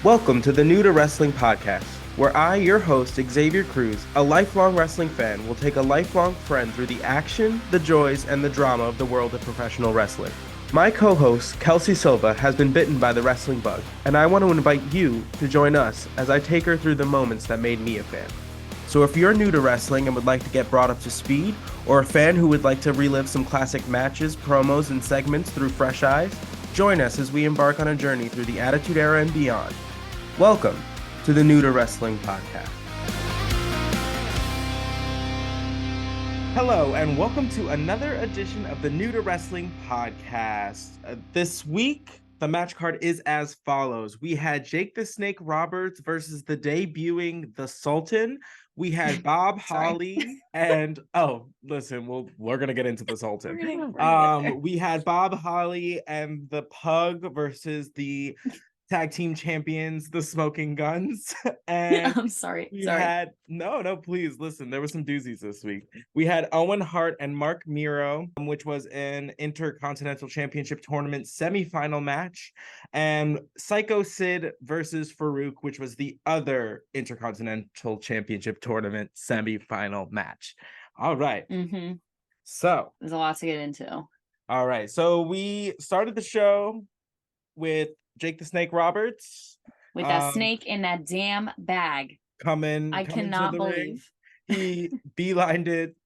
Welcome to the New to Wrestling podcast, where I, your host, Xavier Cruz, a lifelong wrestling fan, will take a lifelong friend through the action, the joys, and the drama of the world of professional wrestling. My co-host, Kelsey Silva, has been bitten by the wrestling bug, and I want to invite you to join us as I take her through the moments that made me a fan. So if you're new to wrestling and would like to get brought up to speed, or a fan who would like to relive some classic matches, promos, and segments through fresh eyes, join us as we embark on a journey through the Attitude Era and beyond. Welcome to the New to Wrestling podcast. Hello, and welcome to another edition of the New to Wrestling podcast. This week, the match card is as follows. We had Jake the Snake Roberts versus the debuting The Sultan. We had Bob Holly and we're gonna get into the Sultan. We had Bob Holly and the Pug versus the tag team champions, the Smoking Guns. And I'm sorry. Please listen. There were some doozies this week. We had Owen Hart and Mark Miro, which was an Intercontinental Championship tournament semifinal match, and Sycho Sid versus Farouk, which was the other Intercontinental Championship tournament semifinal match. All right. Mm-hmm. So there's a lot to get into. All right. So we started the show with Jake the Snake Roberts with that snake in that damn bag. I cannot believe he beelined it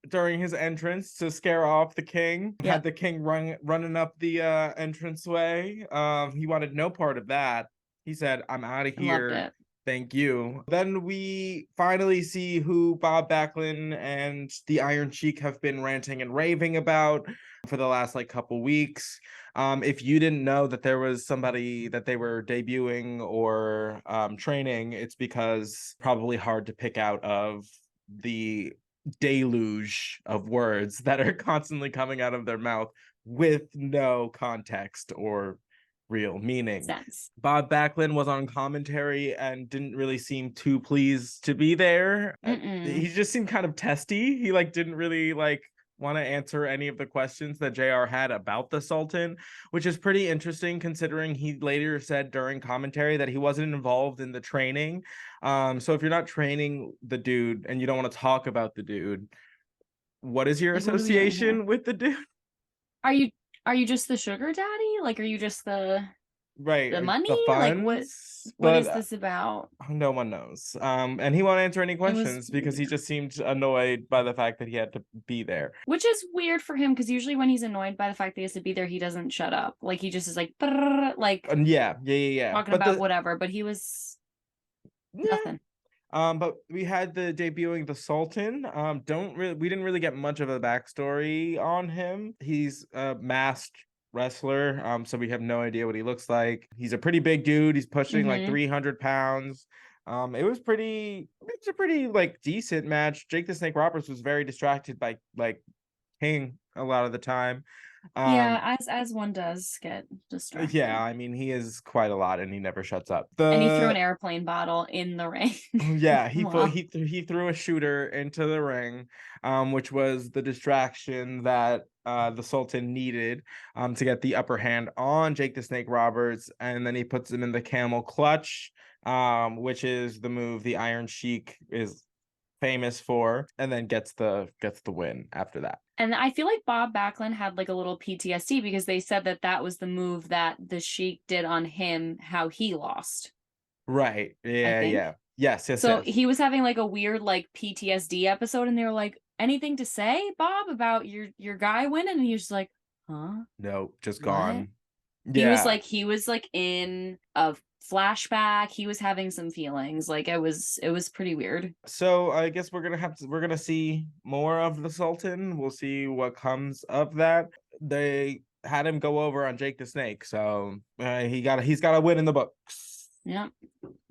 during his entrance to scare off the king. Yep. Had the king running up the entranceway. He wanted no part of that. He said, "I'm out of here. Loved it. Thank you." Then we finally see who Bob Backlund and the Iron Sheik have been ranting and raving about for the last couple weeks. If you didn't know that there was somebody that they were debuting or training, it's because probably hard to pick out of the deluge of words that are constantly coming out of their mouth with no context or real meaning. Sense. Bob Backlund was on commentary and didn't really seem too pleased to be there. He just seemed kind of testy. He didn't really want to answer any of the questions that JR had about the Sultan, which is pretty interesting considering he later said during commentary that he wasn't involved in the training. So if you're not training the dude and you don't want to talk about the dude, what is your association with the dude? Are you just the sugar daddy? Are you just the money? The funds? What is this about? No one knows. And he won't answer any questions because he just seemed annoyed by the fact that he had to be there. Which is weird for him because usually when he's annoyed by the fact that he has to be there, he doesn't shut up. He just is yeah. Talking about whatever, but he was nothing. But we had the debuting the Sultan. We didn't really get much of a backstory on him. He's a masked wrestler, so we have no idea what he looks like. He's a pretty big dude. He's pushing 300 pounds. It was a pretty decent match. Jake the Snake Roberts was very distracted by King a lot of the time. As one does get distracted. Yeah, I mean, he is quite a lot and he never shuts up. And he threw an airplane bottle in the ring. Yeah, he threw a shooter into the ring, which was the distraction that the Sultan needed to get the upper hand on Jake the Snake Roberts, and then he puts him in the camel clutch, which is the move the Iron Sheik is famous for, and then gets the win after that. And I feel like Bob Backlund had a little PTSD because they said that was the move that the Sheik did on him, how he lost. Right. Yeah. Yes. So he was having a weird PTSD episode, and they were like, "Anything to say, Bob, about your guy winning?" And he was like, "Huh? No, just gone." Yeah. He was in a flashback. He was having some feelings. It was pretty weird. So I guess we're gonna see more of the Sultan. We'll see what comes of that. They had him go over on Jake the Snake, so he's got a win in the books. Yep,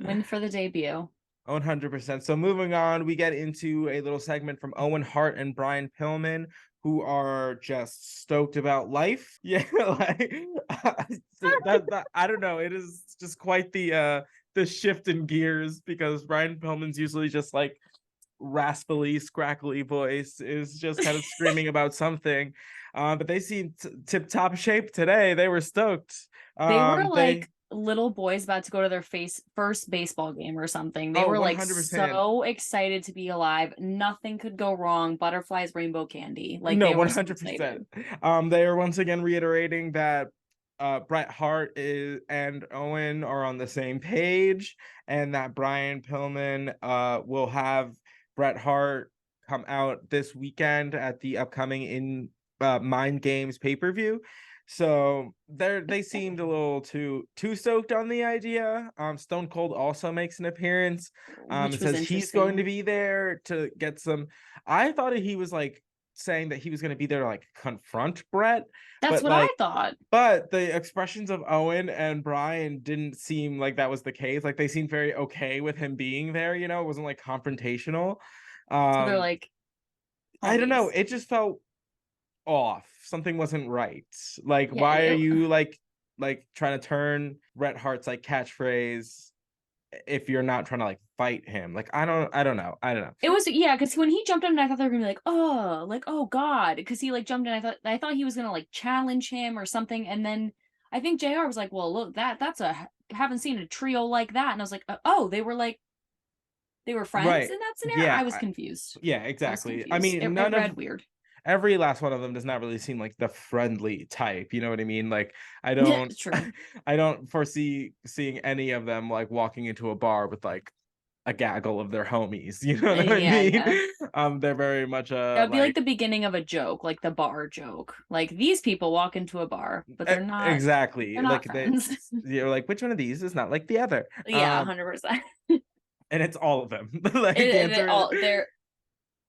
win for the debut. 100%. So moving on, we get into a little segment from Owen Hart and Brian Pillman, who are just stoked about life. Yeah, I don't know. It is just quite the shift in gears because Brian Pillman's usually just raspily, scrackly voice is just kind of screaming about something. But they seemed tip-top shape today. They were stoked. They were little boys about to go to their first baseball game or something. They were like 100%. so excited to be alive. Nothing could go wrong. Butterflies, rainbow candy. Like No, they were so 100%. excited. They are once again reiterating that Bret Hart and Owen are on the same page, and that Brian Pillman will have Bret Hart come out this weekend at the upcoming Mind Games pay-per-view. So they seemed a little too stoked on the idea. Stone Cold also makes an appearance. Which It was says he's going to interesting. be there to get some. I thought he was like saying that he was going to be there to like confront Bret, That's but what I like, thought. but the expressions of Owen and Brian didn't seem like that was the case. Like they seemed very okay with him being there. You know, it wasn't like confrontational. So they're Um, like I don't know. homies. It just felt off. Something wasn't right. Like, Yeah, why are you like trying to turn Bret Hart's like catchphrase if you're not trying to like fight him? Like, I don't know. it was because when he jumped in, I thought they were gonna be like, oh God, because he like jumped in. I thought he was gonna like challenge him or something, and then I think JR was like, well, look, that's haven't seen a trio like that, and I was like, oh, they were friends Right. in that scenario. Yeah. I was confused. Yeah, I was exactly. I confused. mean, It read weird. every last one of them does not really seem like the friendly type. You know what I mean? Like, I don't, True. I don't foresee seeing any of them like walking into a bar with like a gaggle of their homies. You know what I mean? Yeah. They're very much That would be like like the beginning of a joke, like the bar joke. Like these people walk into a bar, but exactly they're like not friends. you're like, which one of these is not like the other? Yeah, 100%. And it's all of them. Like the answer, They're the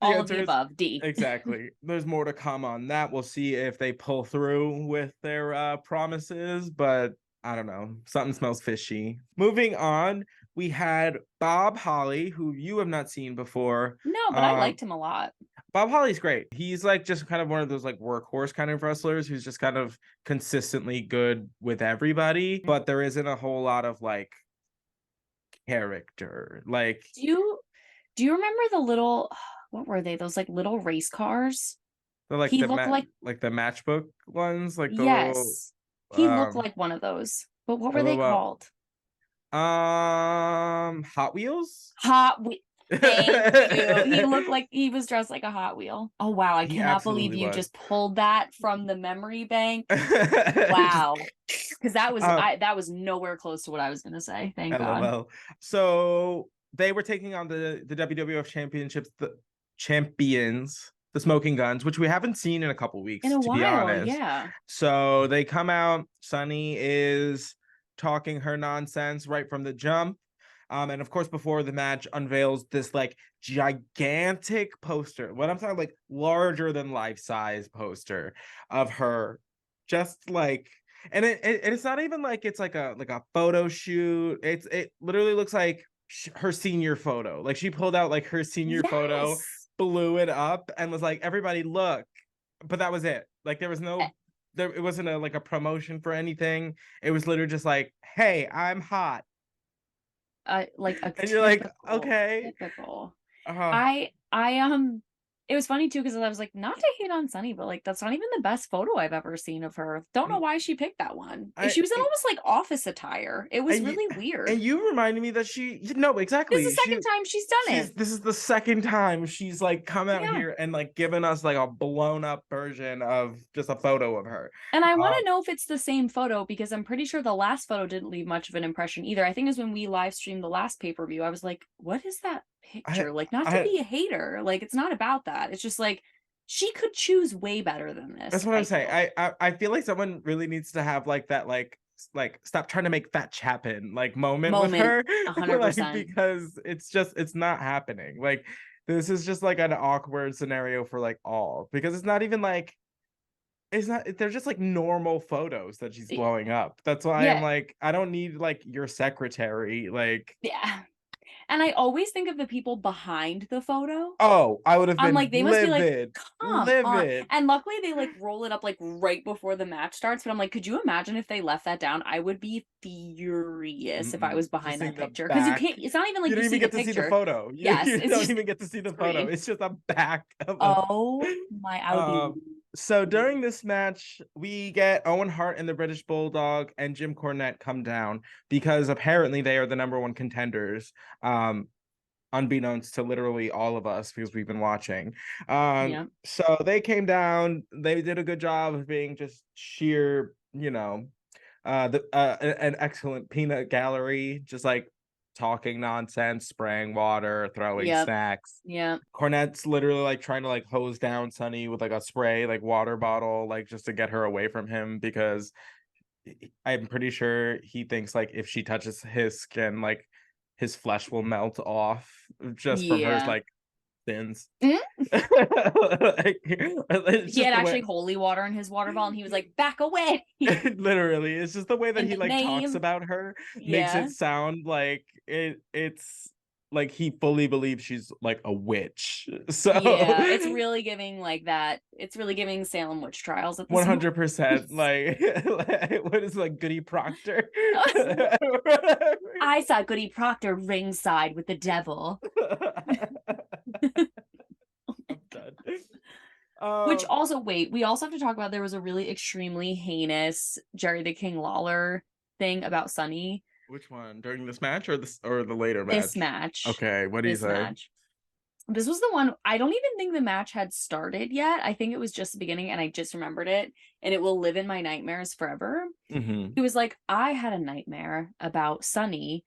all of the answer is above. D. exactly. There's more to come on that. We'll see if they pull through with their promises, but I don't know. Something smells fishy. Moving on, we had Bob Holly, who you have not seen before. No, but I liked him a lot. Bob Holly's great. He's like just kind of one of those like workhorse kind of wrestlers who's just kind of consistently good with everybody, but there isn't a whole lot of like character. Like, Do you remember the little what were they? Those like little race cars? they're like He looked like like the matchbook ones, like the little yes. He looked like one of those. But what the were they little called? Hot Wheels. Thank you. He looked like he was dressed like a Hot Wheel. Oh wow, I He cannot believe absolutely you was. just pulled that from the memory bank. Wow. Because that was nowhere close to what I was gonna say. Thank God. LOL. So they were taking on the WWF championships, the champions, the Smoking Guns, which we haven't seen in a couple In weeks, a to be while, honest. yeah. So they come out. Sunny is talking her nonsense right from the jump. And of course, before the match, unveils this like gigantic poster. What I'm talking like larger than life size poster of her, just like, and it's not even like it's like a photo shoot. It literally looks like her senior photo. Like she pulled out like her senior photo, Yes. blew it up, and was like, "Everybody look." But that was it. Like there was Eh, no it wasn't a promotion for anything. It was literally just like, "Hey, I'm hot." like a And you're like, typical, okay. typical. Uh, I it was funny too because I was like, not to hate on Sunny, but like that's not even the best photo I've ever seen of her. Don't know why she picked that one. I She was in almost like office attire. It was and you, really weird. and you reminded me that no, This is exactly. the second time she's done it. This is the second time she's like come out Yeah. here and like given us like a blown up version of just a photo of her. And I want Um, to know if it's the same photo because I'm pretty sure the last photo didn't leave much of an impression either. I think it was when we live streamed the last pay-per-view. I was like, what is that I picture? Like, not to I be a hater. Like, it's not about that. It's just like she could choose way better than that's this, what I I'm saying. feel. I feel like someone really needs to have like that like stop trying to make fetch happen like moment with Moment, her like 100%. because it's not happening. Like this is just like an awkward scenario for like all because it's not even like it's not they're just like normal photos that she's blowing up. That's why I'm Yeah, like I don't need like your secretary like yeah. And I always think of the people behind the photo. oh I would have I'm been like, they must be like, come on. livid. And luckily they like roll it up like right before the match starts. But I'm like, could you imagine if they left that down? I would be furious if I was Just behind seeing that the picture. Because you back. can't, it's not even like You you don't see even the get to see the picture. photo. Yes, You it's don't just even get to see the photo. screen. It's just a back of Oh my, I would be um So during this match, we get Owen Hart and the British Bulldog and Jim Cornette come down because apparently they are the number one contenders. Unbeknownst to literally all of us because we've been watching. Yeah. So they came down. They did a good job of being just sheer, an excellent peanut gallery, just like talking nonsense, spraying water, throwing Yep. snacks. Yeah. Cornette's literally like trying to like hose down Sunny with like a spray, like water bottle, like just to get her away from him because I'm pretty sure he thinks like if she touches his skin, like his flesh will melt off just from her Yeah. like sins. Mhm. Like, it's He just had the actually way. holy water in his water bottle, and he was like, "Back away!" Literally, it's just the way that In he the like talks name. about her makes Yeah. it sound like it's like he fully believes she's like a witch. So Yeah. It's really giving like that. It's really giving Salem witch trials at this point. 100% like, what is like Goody Proctor? I saw Goody Proctor ringside with the devil. I'm done. Which also, wait, we also have to talk about there was a really extremely heinous Jerry the King Lawler thing about Sunny. Which one? During this match or the later This match? match. Okay, what do you This say? match. This was the one, I don't even think the match had started yet. I think it was just the beginning and I just remembered it. And it will live in my nightmares forever. Mm-hmm. He was like, I had a nightmare about Sunny.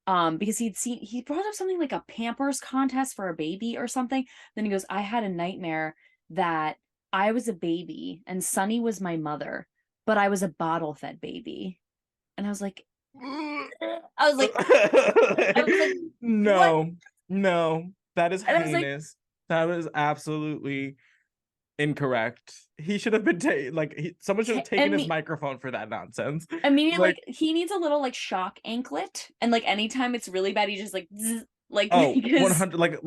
Because he brought up something like a Pampers contest for a baby or something. Then he goes, I had a nightmare that I was a baby and Sunny was my mother, but I was a bottle fed baby. And I was like, I was like, what? No, that is And I was like, heinous. That is absolutely incorrect. He should have been someone should have taken his microphone for that nonsense. Immediately, like he needs a little like shock anklet, and like anytime it's really bad, he just like zzz, like because 100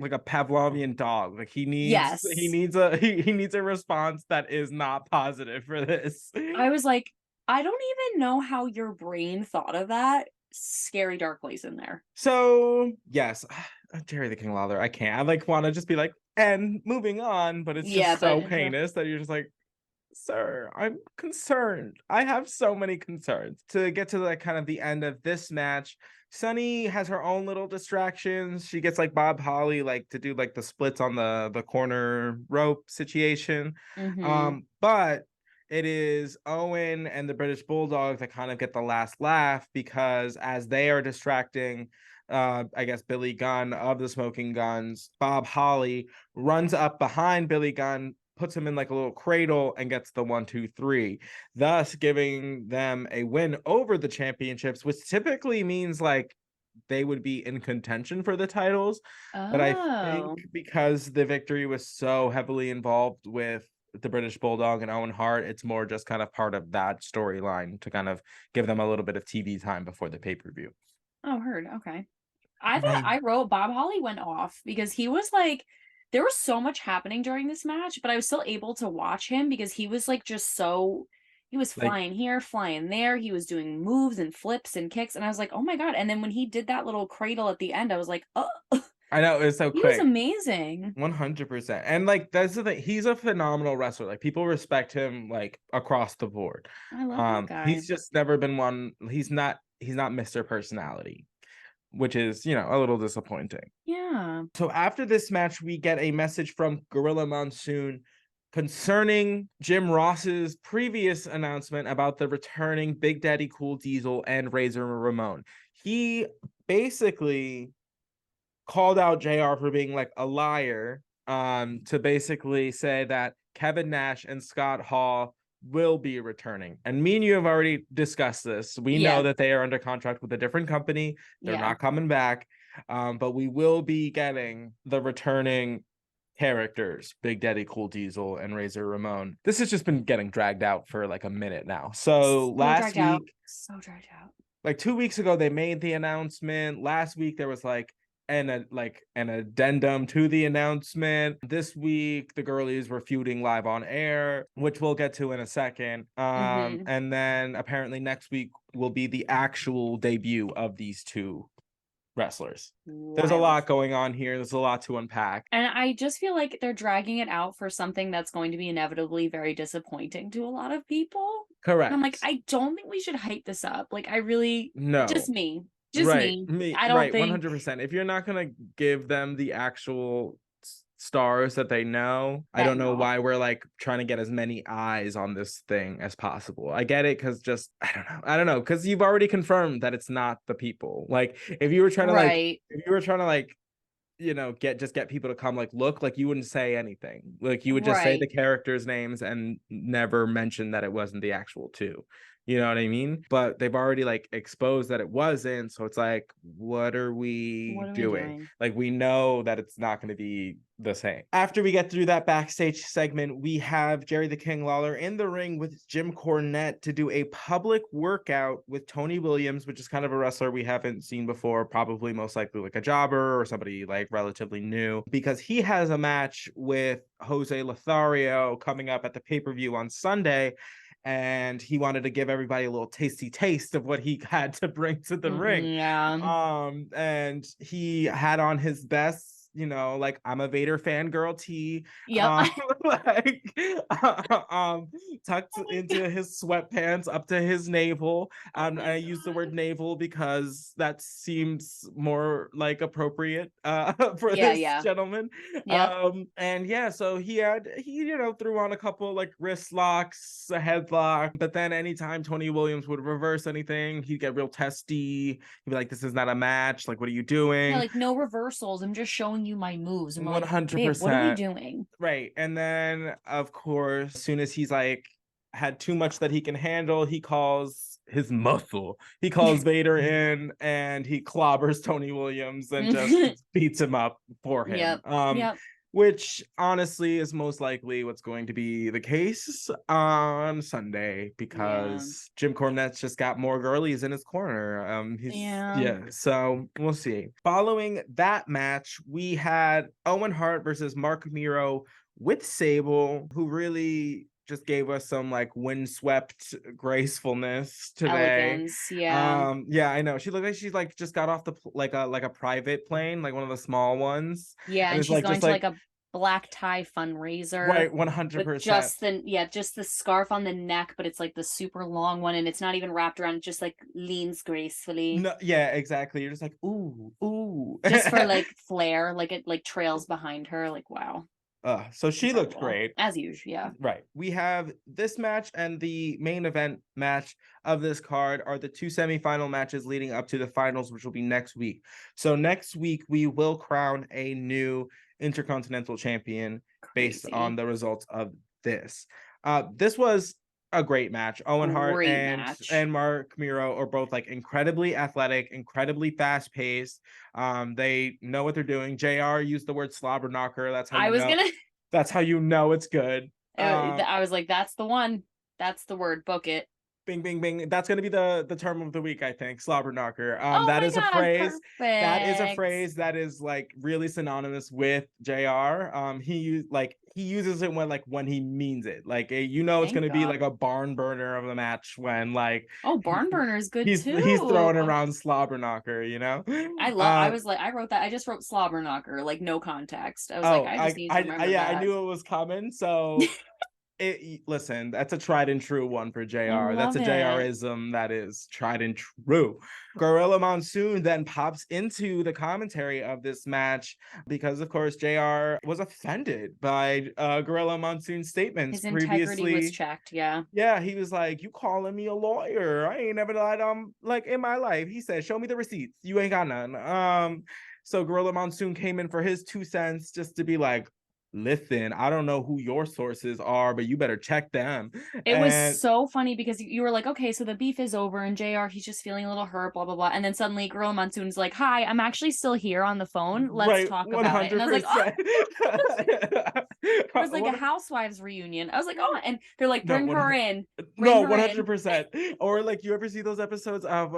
like a Pavlovian dog. Like he yes, needs he needs a response that is not positive for this. I was like, I don't even know how your brain thought of that. Scary dark place in there. So yes, Jerry the King Lawler. I can't. I like want to just be like, and moving on, but it's just so heinous that you're just like, sir, I'm concerned. I have so many concerns. To get to like kind of the end of this match, Sunny has her own little distractions. She gets like Bob Holly like to do like the splits on the corner rope situation. But it is Owen and the British Bulldog that kind of get the last laugh because as they are distracting I guess Billy Gunn of the Smoking Guns, Bob Holly runs up behind Billy Gunn, puts him in like a little cradle and gets the 1-2-3, thus giving them a win over the championships, which typically means like they would be in contention for the titles. But I think because the victory was so heavily involved with the British Bulldog and Owen Hart, it's more just kind of part of that storyline to kind of give them a little bit of TV time before the pay-per-view. Oh, heard. Okay. I thought I wrote Bob Holly went off because he was like, there was so much happening during this match, but I was still able to watch him because he was like just so, he was flying here, flying there. He was doing moves and flips and kicks. And I was like, oh my God. And then when he did that little cradle at the end, I was like, oh, I know, it was so he quick. was amazing. 100%. And like that's the thing. He's a phenomenal wrestler. Like people respect him like across the board. I love that guy. He's just never been one. He's not Mr. Personality, which is, a little disappointing. Yeah. So after this match, we get a message from Gorilla Monsoon concerning Jim Ross's previous announcement about the returning Big Daddy Cool Diesel and Razor Ramon. He basically called out JR for being like a liar, to basically say that Kevin Nash and Scott Hall will be returning. And me and you have already discussed this. We know that they are under contract with a different company. They're not coming back. But we will be getting the returning characters, Big Daddy Cool Diesel and Razor Ramon. This has just been getting dragged out for like a minute now. So last week, so dragged out. Like 2 weeks ago, they made the announcement. Last week there was like an addendum to the announcement. This week the girlies were feuding live on air, which we'll get to in a second. And then apparently next week will be the actual debut of these two wrestlers. There's a Wild. lot going on here. There's a lot to unpack. And I just feel like they're dragging it out for something that's going to be inevitably very disappointing to a lot of people. Correct. And I'm like, I don't think we should hype this up. Like, I really, No. just me. Right. I don't think 100%. If you're not going to give them the actual stars that they know, I don't know why we're like trying to get as many eyes on this thing as possible. I get it, because just I don't know, because you've already confirmed that it's not the people. Like, if you were trying to like you know, get people to come, like, look, like, you wouldn't say anything. Like, you would just say the characters' names and never mention that it wasn't the actual two. You know what I mean? But they've already like exposed that it wasn't, so it's like, what are we doing? Like, we know that it's not going to be the same. After we get through that backstage segment, we have Jerry the King Lawler in the ring with Jim Cornette to do a public workout with Tony Williams, which is kind of a wrestler we haven't seen before, probably most likely like a jobber or somebody like relatively new, because he has a match with Jose Lothario coming up at the pay-per-view on Sunday. And he wanted to give everybody a little tasty taste of what he had to bring to the ring. Yeah. And he had on his best, you know, like, I'm a Vader fangirl tee. Yep. Tucked into his sweatpants up to his navel. I use the word navel because that seems more like appropriate for this gentleman. Yep. And yeah, so he you know, threw on a couple like wrist locks, a headlock, but then anytime Tony Williams would reverse anything, he'd get real testy. He'd be like, this is not a match, like, what are you doing? Yeah, like, no reversals, I'm just showing you my moves. And we're 100%. like, what are we doing? Right. And then of course, as soon as he's like had too much that he can handle, he calls his muscle. He calls Vader in and he clobbers Tony Williams and just beats him up for him. Which honestly is most likely what's going to be the case on Sunday, because Jim Cornette's just got more girlies in his corner. So we'll see. Following that match, we had Owen Hart versus Mark Miro with Sable, who really just gave us some like windswept gracefulness today. Elegance, yeah. I know. She looked like she's like just got off the like a private plane, like one of the small ones. Yeah, and she's like, going to like a black tie fundraiser. Right, 100%. Just the scarf on the neck, but it's like the super long one, and it's not even wrapped around, it just like leans gracefully. No, yeah, exactly. You're just like, ooh. Just for like flair, like it like trails behind her, like, wow. So she looked great. As usual, yeah. Right. We have this match, and the main event match of this card are the two semifinal matches leading up to the finals, which will be next week. So next week, we will crown a new Intercontinental Champion based on the results of this. This was a great match. Owen Hart and Mark Miro are both like incredibly athletic, incredibly fast paced. They know what they're doing. JR used the word slobber knocker. That's how that's how you know it's good. I was like, that's the one. That's the word. Book it. Bing, bing, bing. That's going to be the term of the week, I think. Slobber knocker. That is a phrase. Perfect. That is a phrase that is like really synonymous with JR. He uses it when he means it. Like, you know, it's going to be like a barn burner of the match when like. Oh, barn burner is good too. He's throwing around slobber knocker, you know. I wrote that. I just wrote slobber knocker, like no context. I was I just need to remember that. I knew it was coming, so. Listen, that's a tried and true one for JR. That's a JRism that is tried and true. Gorilla Monsoon then pops into the commentary of this match because, of course, JR was offended by Gorilla Monsoon's statements. His integrity was checked, yeah. Yeah, he was like, you calling me a lawyer? I ain't never lied like in my life. He said, show me the receipts. You ain't got none. So Gorilla Monsoon came in for his 2 cents just to be like, listen, I don't know who your sources are, but you better check them. It was so funny because you were like, okay, so the beef is over, and JR, he's just feeling a little hurt, blah, blah, blah. And then suddenly Gorilla Monsoon's like, hi, I'm actually still here on the phone. Let's talk about it. And I was like, oh. It was like a housewives reunion. I was like, oh, and they're like, bring her in. 100%. Or like, you ever see those episodes of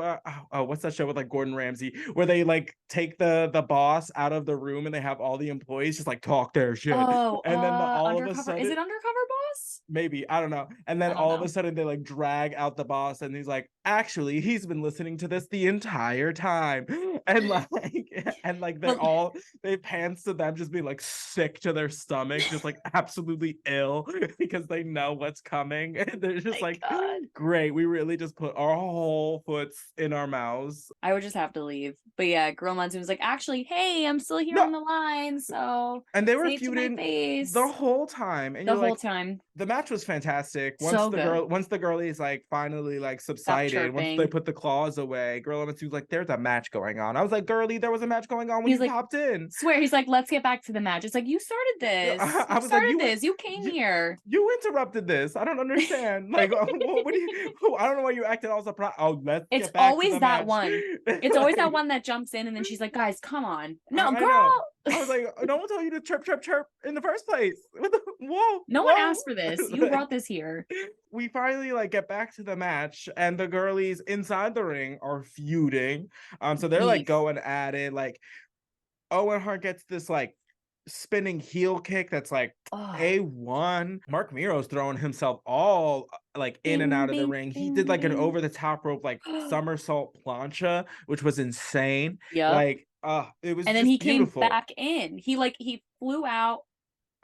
what's that show with like Gordon Ramsay, where they like take the boss out of the room and they have all the employees just like talk their shit. Oh, And then all of a undercover. Is sudden, it Undercover Boss? maybe, I don't know. And then I don't all of a know. sudden they like drag out the boss and he's like, actually, he's been listening to this the entire time. And like But they pans to them just being like sick to their stomach, just like absolutely ill because they know what's coming. And they're just my like, God. great, we really just put our whole foots in our mouths. I would just have to leave. But yeah, Girl Monsoon was like, actually, hey, I'm still here No, on the line, so and they were say it to my feuding the face. whole time. And The you're whole like, time. the match was fantastic. So good. Once the girlies like finally like Stop subsided, once they chirping. put the claws away, Girl Lemon was like, "There's a match going on." I was like, "Girlie, there was a match going on when He's you like, popped in." swear, he's like, let's get back to the match. It's like, you started this. I You was like, started this. You came you, here. you interrupted this. I don't understand. Like, what do you? I don't know why you acted all surprised. Oh, let's It's get back to always the that match. one. It's always that one that jumps in and then she's like, guys, come on. No, I know. girl. I was like, no one told you to chirp, chirp, chirp in the first place. Whoa, No one whoa. asked for this. You brought this here. We finally like get back to the match and the girlies inside the ring are feuding. So they're like Beef. going at it. Like Owen Hart gets this like spinning heel kick that's like A1. Mark Miro's throwing himself all like in and Bing, out of the bing, ring. He bing, did like an bing. over the top rope like somersault plancha, which was insane. Yep. Like it was And then just he beautiful. came back in. He flew out,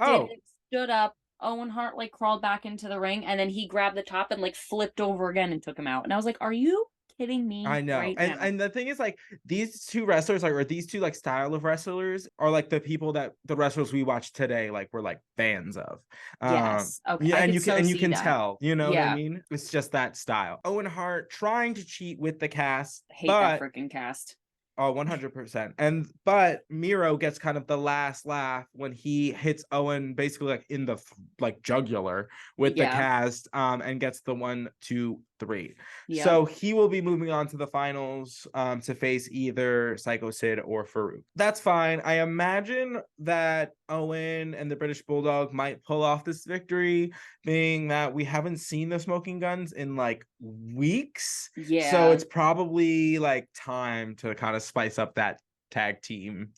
did it, stood up. Owen Hart like crawled back into the ring and then he grabbed the top and like flipped over again and took him out. And I was like, are you kidding me? I know. Right now? And the thing is like these two wrestlers like or these two like style of wrestlers are like the people that the wrestlers we watch today like we're like fans of. Yes. Okay. Yeah, I and could so you see can that. tell, you know what I Yeah. mean? It's just that style. Owen Hart trying to cheat with the cast, Hate but that freaking cast. oh, 100%. But Miro gets kind of the last laugh when he hits Owen basically like in the like jugular with the cast and gets the 1, 2, 3. Yep. So he will be moving on to the finals to face either Sycho Sid or Farouk. That's fine. I imagine that Owen and the British Bulldog might pull off this victory, being that we haven't seen the Smoking Guns in like weeks. Yeah. So it's probably like time to kind of spice up that tag team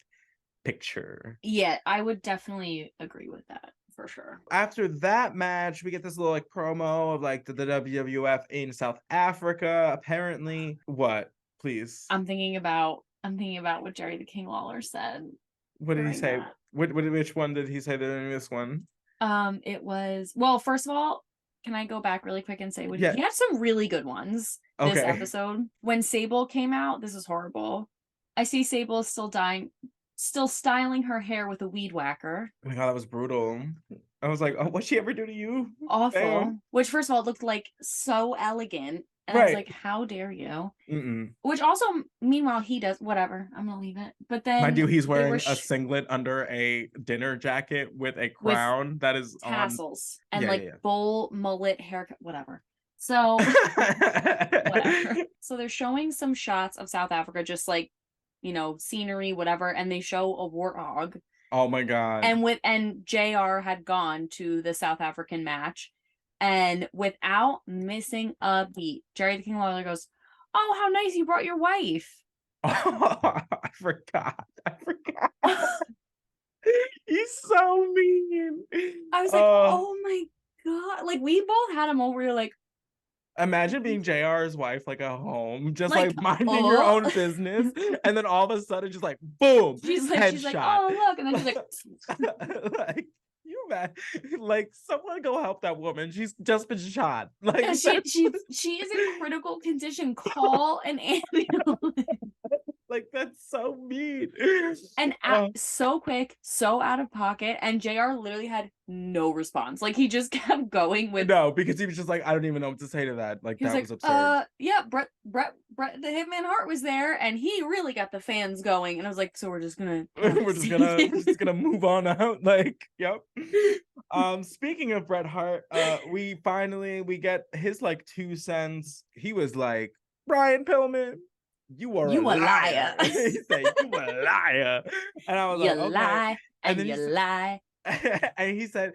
picture. Yeah, I would definitely agree with that for sure. After that match, we get this little like promo of like the WWF in South Africa. Apparently, what? Please. I'm thinking about what Jerry the King Lawler said. What did he say? Which one did he say during this one? It was, well, first of all, can I go back really quick and say he had some really good ones this episode. When Sable came out, this is horrible. I see Sable still styling her hair with a weed whacker. Oh my God, that was brutal. I was like, oh, what'd she ever do to you? Awful. Damn. Which, first of all, looked like so elegant. And I was like, how dare you? Which also, meanwhile, he does, whatever. I'm going to leave it. But then. Mind you, he's wearing a singlet under a dinner jacket with a crown that is tassels and full mullet haircut, whatever. So, whatever. So they're showing some shots of South Africa, just like, you know, scenery, whatever. And they show a warthog. Oh my God. And JR had gone to the South African match. And without missing a beat, Jerry the King Lawler goes, oh, how nice you brought your wife. Oh, I forgot. He's so mean. I was like, oh my God. Like, we both had him over. You're like, imagine being JR's wife, like at home, just like minding your own business. And then all of a sudden, just like, boom. She's like, oh, look. And then she's like, like, you mad? Like, someone go help that woman. She's just been shot. Like, yeah, she is in critical condition. Call an ambulance. Like, that's so mean. And so quick, so out of pocket. And JR literally had no response. Like, he just kept going with. No, because he was just like, I don't even know what to say to that. Like, that was absurd. Yeah, Brett the Hitman Hart was there, and he really got the fans going. And I was like, so we're just gonna move on out. Like, yep. Speaking of Bret Hart, we get his like 2 cents. He was like, Brian Pillman, you are a liar. He said, you a liar. And I was like, okay. Lie, and you lie. And he said,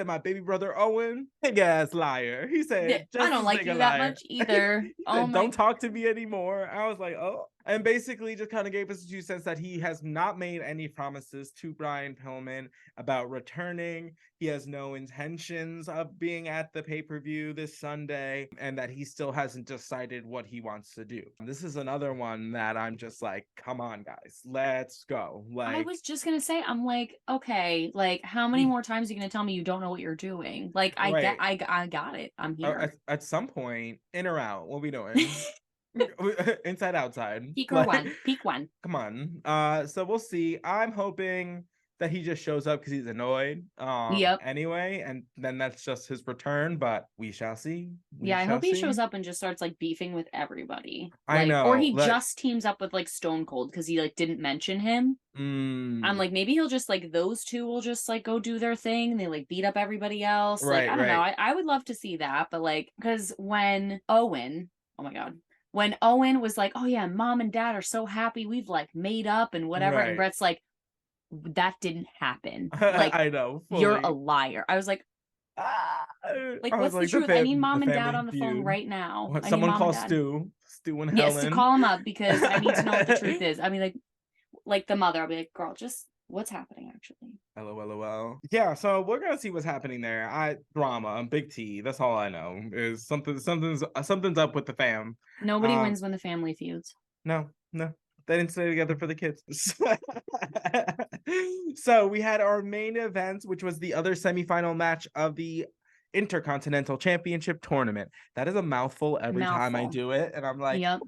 my baby brother Owen, big ass liar. He said, I don't like you that much either. Said, don't talk to me anymore. I was like, oh. and basically just kind of gave us 2 cents that he has not made any promises to Brian Pillman about returning. He has no intentions of being at the pay-per-view this Sunday, and that he still hasn't decided what he wants to do. This is another one that I'm just like, come on, guys, let's go. I was just gonna say, I'm like, okay, like how many more times are you gonna tell me you don't know what you're doing? Like right. I got it. I'm here. At some point, in or out, what are we doing? Inside, outside. Peak or one. Peak one. Come on. So we'll see. I'm hoping that he just shows up because he's annoyed. Yep. Anyway, and then that's just his return, but we shall see. I hope he shows up and just starts like beefing with everybody. I know. Or he just teams up with like Stone Cold because he like didn't mention him. I'm like, maybe he'll just like those two will just like go do their thing and they like beat up everybody else. Right, like, I don't know. I would love to see that, but like, because when Owen, oh my God. When Owen was like, oh yeah, mom and dad are so happy we've like made up and whatever. Right. And Brett's like, that didn't happen. Like, I know. Fully. You're a liar. I was like, what's the truth? I need mom and dad on the phone right now. Someone call Stu and Helen. Yes, to call him up because I need to know what the truth is. I mean, like the mother, I'll be like, girl, just what's happening actually? LOL. Yeah, so we're gonna see what's happening there. Drama, big T. That's all I know. Is something's up with the fam. Nobody wins when the family feuds. No. They didn't stay together for the kids. So we had our main event, which was the other semifinal match of the Intercontinental Championship tournament. That is a mouthful every time I do it, and I'm like, yep.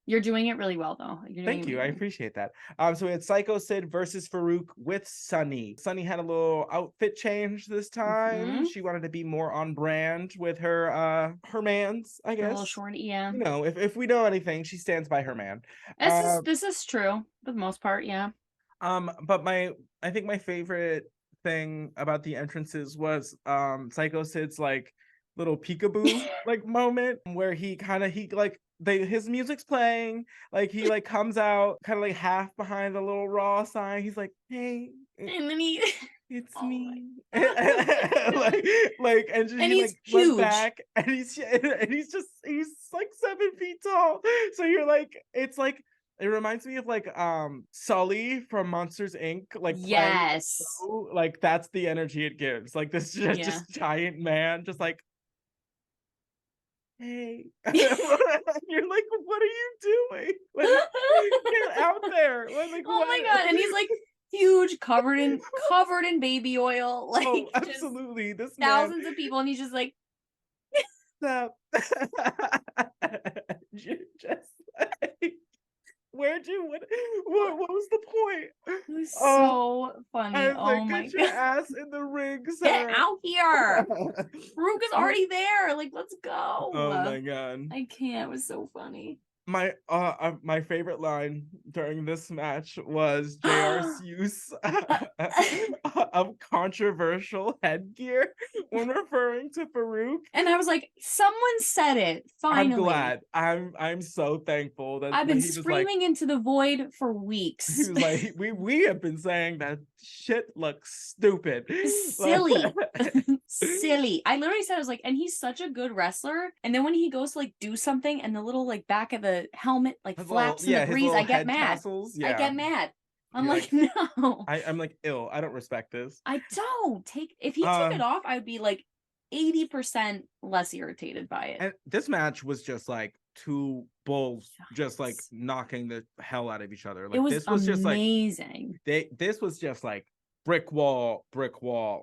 You're doing it really well, though. Thank you. I appreciate that. So we had Sycho Sid versus Farouk with Sunny. Sunny had a little outfit change this time. Mm-hmm. She wanted to be more on brand with her mans, I guess. A little short, yeah. You know, if we know anything, she stands by her man. This is true for the most part, yeah. But I think my favorite thing about the entrances was Sycho Sid's like little peekaboo like moment where he his music's playing, like he like comes out kind of like half behind the little Raw sign. He's like, hey, and then it's me. like and he he's like huge. went back and he's like 7 feet tall. So you're like, it's like, it reminds me of like Sully from Monsters Inc. Like, yes, like that's the energy it gives. Like this just giant man, just like, hey. You're like, what are you doing? Like, get out there. Like, oh my God. And he's like huge, covered in baby oil. Like, absolutely. This thousands of people, and he's just like, stop. Just like, what was the point? It was so funny. Oh my God. Get your ass in the ring, sir. Get out here. Farouk is already there. Like, let's go. Oh my God. I can't. It was so funny. My favorite line during this match was JR's use of controversial headgear when referring to Farouk. And I was like, someone said it. Finally. I'm glad. I'm so thankful that I've been screaming into the void for weeks. He was like, we have been saying that shit looks stupid. Silly. Silly. I literally said, I was like, and he's such a good wrestler. And then when he goes to like do something and the little like back of the helmet like flaps in the breeze, I get mad. I get mad. I'm like, no. I'm like, ill. I don't respect this. I don't. If he took it off, I would be like 80% less irritated by it. And this match was just like two bulls just like knocking the hell out of each other. Like, it was this was amazing. Just like this was just like brick wall.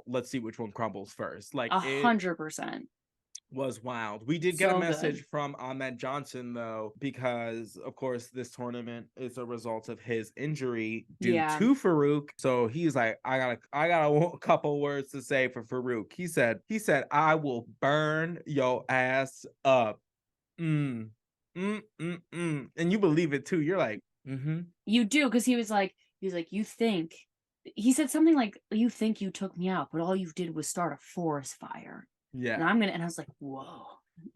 Let's see which one crumbles first. Like 100%. Was wild. We did get a message from Ahmed Johnson though, because of course this tournament is a result of his injury due to Farouk. So he's like, I got a couple words to say for Farouk. He said, I will burn your ass up. And you believe it too. You're like, You do, because he was like, you think. He said something like, you think you took me out, but all you did was start a forest fire. Yeah. And I was like, whoa.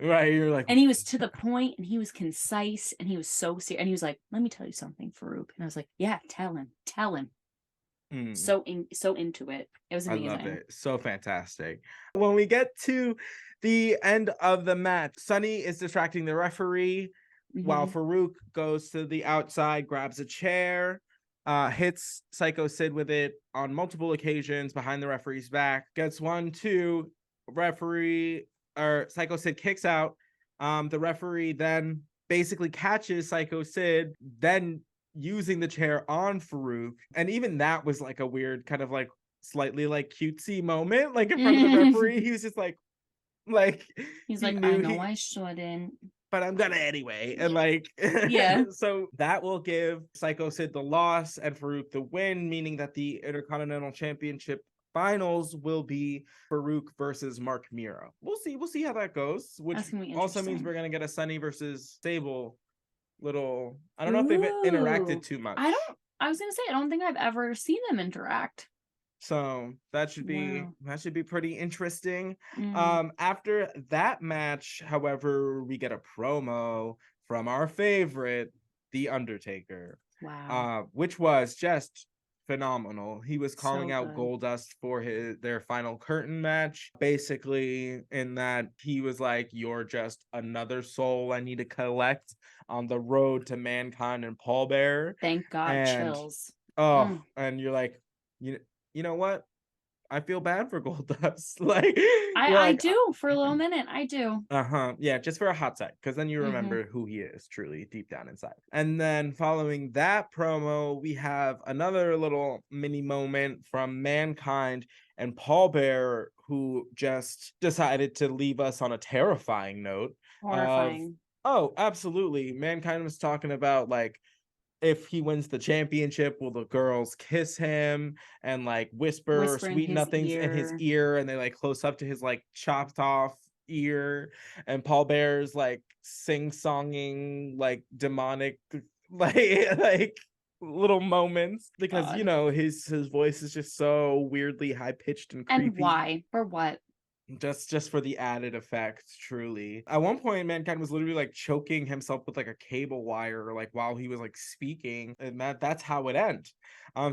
Right. You're like, and he was to the point and he was concise and he was so serious. And he was like, let me tell you something, Farouk. And I was like, yeah, tell him. So into it. It was amazing. I love it. So fantastic. When we get to the end of the match, Sunny is distracting the referee while Farouk goes to the outside, grabs a chair, hits Sycho Sid with it on multiple occasions behind the referee's back, gets 1-2, referee or Sycho Sid kicks out. The referee then basically catches Sycho Sid, then using the chair on Farouk. And even that was like a weird kind of like slightly like cutesy moment, like in front of the referee. He was just like he's he like, knew I know I shouldn't, but I'm gonna anyway. And like, yeah. So that will give Sycho Sid the loss and Farouk the win, meaning that the Intercontinental Championship finals will be Farouk versus Mark Miro. We'll see how that goes, which also means we're gonna get a Sunny versus Sable little. I don't know if they've interacted too much. I was gonna say, I don't think I've ever seen them interact. So that should be pretty interesting. After that match, however, we get a promo from our favorite, The Undertaker. Wow. Which was just phenomenal. He was calling out Goldust for their final curtain match, basically in that he was like, you're just another soul I need to collect on the road to Mankind and Pallbearer. Thank God. Chills. And you're like, you know what? I feel bad for Goldust. I do for a little minute. I do. Yeah, just for a hot sec, because then you remember who he is truly deep down inside. And then following that promo, we have another little mini moment from Mankind and Pallbearer, who just decided to leave us on a terrifying note. Horrifying. Absolutely. Mankind was talking about like, if he wins the championship, will the girls kiss him and like whisper sweet nothings in his ear, and they like close up to his like chopped off ear, and Pallbearer's like sing-songing like demonic like little moments because you know his voice is just so weirdly high-pitched and creepy. And why? For what? Just for the added effect, truly. At one point, Mankind was literally like choking himself with like a cable wire, like while he was like speaking, and that's how it ended.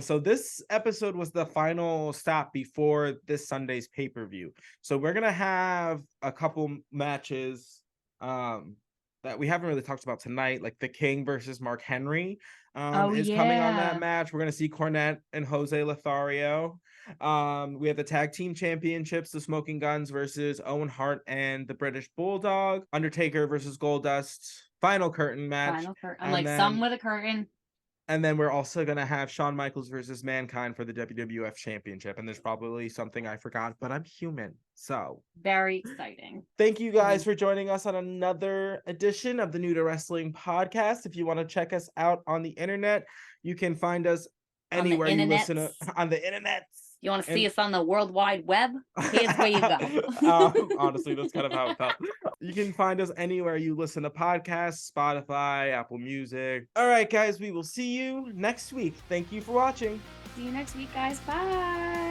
So this episode was the final stop before this Sunday's pay-per-view. So we're gonna have a couple matches that we haven't really talked about tonight, like the King versus Mark Henry is coming on that match. We're gonna see Cornette and Jose Lothario. We have the tag team championships, the Smoking Guns versus Owen Hart and the British Bulldog. Undertaker versus Goldust. Final curtain match. I'm like, some with a curtain. And then we're also going to have Shawn Michaels versus Mankind for the WWF Championship. And there's probably something I forgot, but I'm human. So very exciting. Thank you guys for joining us on another edition of the New to Wrestling podcast. If you want to check us out on the internet, you can find us anywhere you listen on the internet. You want to see us on the World Wide Web? Here's where you go. Honestly, that's kind of how it felt. You can find us anywhere you listen to podcasts, Spotify, Apple Music. All right, guys, we will see you next week. Thank you for watching. See you next week, guys. Bye.